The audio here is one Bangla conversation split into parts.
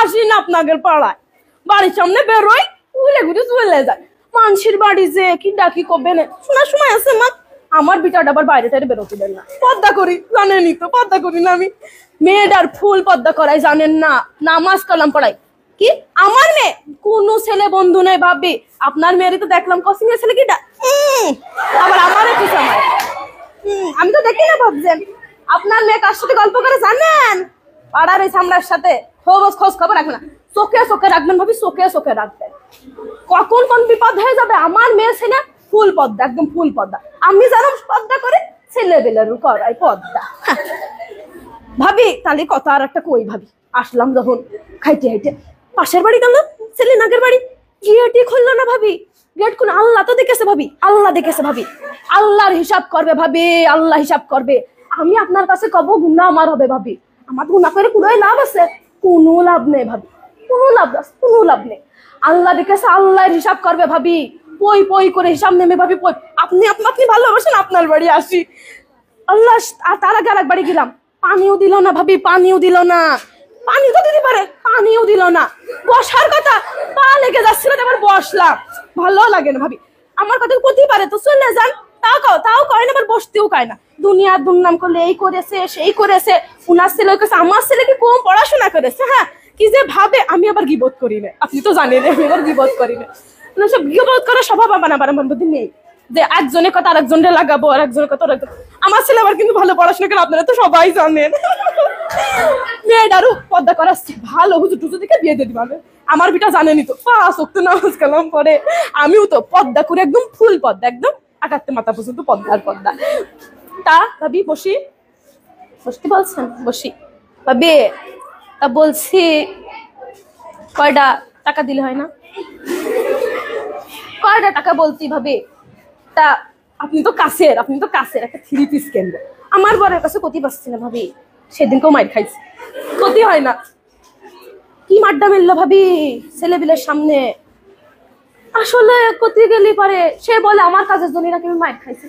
আসি না আপনাদের পাড়ায়, বাড়ির সামনে বেরোই উলে ঘুরে চলে যায়। মানুষের বাড়ি যে কি ডাকি কবে না শোনার সময় আছে মা। আমার বিটাটা আবার বাইরে টাইরে বেরোতে দেন না, পর্দা করি জানেনই তো, পর্দা করি না আমি। মেয়েটার ফুল পর্দা করাই জানেন না, নামাজ কালাম পড়াই। কি আমার মেয়ে? কোন ছেলে বন্ধু নেই ভাবি, আপনার মেয়েরই তো দেখলাম কসিং এর ছেলে কিটা, আবার আমার কি সময় আমি তো দেখি না ভাবছেন। আপনার মেয়ে কার সাথে গল্প করে জানেন? পাড়ার ওই সামরার সাথে। খোঁজ খবর রাখবেন না, চোখে চোখে রাখবেন ভাবি, চোখে চোখে রাখবেন। কখন কোন বিপদ হয়ে যাবে। আমার মেয়ে ছেলে ফুল পদ্মা, একদম ফুল পদ্মা। আমি জানো পদ্মা করে, ছেলে বেলেরও করাই পদ্মা। ভাবি তাহলে কথা আর একটা কই ভাবি, আসলাম যখন খাইতে খাইতে পাশের বাড়ি গেলাম, ছেলে নাগের বাড়ি, গেটই খুললো না ভাবি। গেট খুলে, আল্লাহ তো দেখেছে ভাবি, আল্লাহ দেখেছে ভাবি। আল্লাহর হিসাব করবে ভাবি, আল্লাহ হিসাব করবে। আমি আপনার কাছে কব গুনাহ আমার হবে ভাবি, আমার গুনাহ করে কোনো লাভ আছে? কোনো লাভ নেই ভাবি, কোনো লাভ নেই। আল্লাহ দেখেছে, আল্লাহর হিসাব করবে ভাবি। পই পই করে হিসাব নেমে ভাবি, পই আপনি ভালোবাসেন, আপনার বাড়ি আসি। আল্লাহ, আর তার আগে আরেক বাড়ি গেলাম, পানিও দিল না ভাবি, পানিও দিল না। পানি তো দিতে পারে, পানিও দিল না। বসার কথা, পা লেগে যাচ্ছিল, এবার বসলাম, ভালো লাগে না ভাবি। আমার কথা করতেই পারে তো চলে যান, তাও কয় না, আবার বসতেও কয় না। দুনিয়ার দুর্নাম করলে এই করেছে সেই করেছে, উনার ছেলে কাছে আমার ছেলে কি কম পড়াশোনা করেছে, হ্যাঁ কি যে ভাবে। আমি আবার গিবত করি না, আপনি তো জানেন আমি আবার গিবত করি না। সব গিবত করার স্বভাব আমার মধ্যে নেই, যে একজনের কথা আরেকজনকে লাগাবো, আর একজনের কথা আমার ছেলে আবার কিন্তু ভালো পড়াশোনা করে, আপনারা তো সবাই জানেন। মেয়েটারও পর্দা করা ভালো, হুজুর টুজুর দিকে বিয়ে দিয়ে দিবে। আমার বিটা জানেনি তো, 5 ওয়াক্ত নামাজ কালাম পড়ে। আমিও তো পর্দা করে একদম ফুল পর্দা, একদম আকাশতে মাথা পর্যন্ত পর্দা। তা ভাবি বসি, বসতে বলছেন বসি ভাবি। তা বলছি কয়টা টাকা দিলে হয় না? কয়টা টাকা বলছি ভাবি। তা আপনি তো কাছের একটা 3 পিস কেনবো। আমার বরের কাছে ক্ষতি পাচ্ছি না ভাবি, সেদিনকেও মাইর খাইছি, ক্ষতি হয় না। কি মাড্ডা মিললো ভাবি ছেলেবিলের সামনে। আসলে ক্ষতি গেলে পারে সে বলে আমার কাজের জন্য নাকি আমি মাইর খাইছি।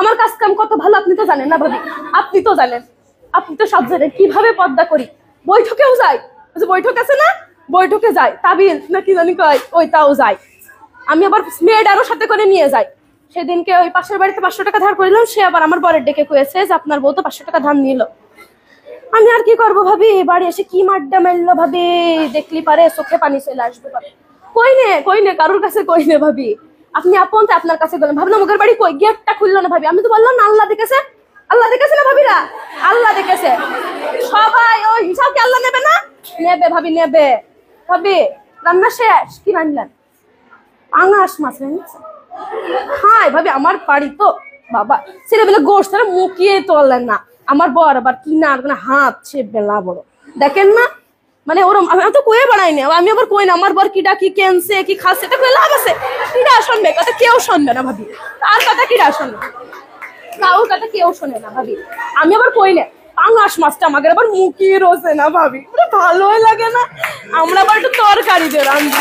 আমার কাজ কাম কত ভালো আপনি তো জানেন না ভাবি, আপনি তো জানেন, আপনি তো সব জানেন কিভাবে পর্দা করি। বৈঠকেও যাই, বৈঠক আছে না, বৈঠকে যাই, তাবিল নাকি জানি কয়, ওইটাও যাই। আমি আবার মেয়েটারও সাথে করে নিয়ে যাই। সেদিনকে ওই পাশের বাড়িতে 500 টাকা ধার করলাম, সে আবার আমার বরের ডেকে কয়েছে যে আপনার বউ তো 500 টাকা ধার নিল। আমি আর কি করবো ভাবি, বাড়ি এসে কি মাড্ডা মেললো ভাবি, দেখলি পারে চোখে পানি চলে আসবে ভাবি। কই নে কারোর কাছে কই নে ভাবি। আপনি আপন তো আপনার কাছে গেলেন, ভাবলাম ওদের বাড়ি কই, গেটটা খুললো না ভাবি। আমি তো বললাম না আল্লাহ দেখেছে না ভাবিরা, আল্লাহ দেখেছে। সবাই ওই হিসাব কি আল্লাহ নেবে না? নেবে ভাবি, নেবে ভাবি। রান্না শেষ, কি রান্নার? পাঙাশ মাছ রান্না। হ্যাঁ ভাবি, আমার বাড়ি তো বাবা ছেলেবেলে গোষ্ঠ মুখিয়ে তোলেন না। আমার বর আবার কিনা হাত সে বেলা বড়, দেখেন না, মানে ওরম। আমি তো কয়ে বাড়াই না, আমি আবার কই না আমার বর কিডা কি কেনছে কি খাচ্ছে, এটা কয়ে লাভ আছে? কিডা শুনবে কথা? কেউ শুনবে না ভাবি, তার কথা কিডা শুনবে? কাউর কথা কেউ শোনে না ভাবি। আমি আবার কই না পাঙাশ মাছটা আমাকে আবার মুখিয়ে রোজে না ভাবি, ভালোই লাগে না। আমরা আবার একটু তরকারি দিয়ে রান্না।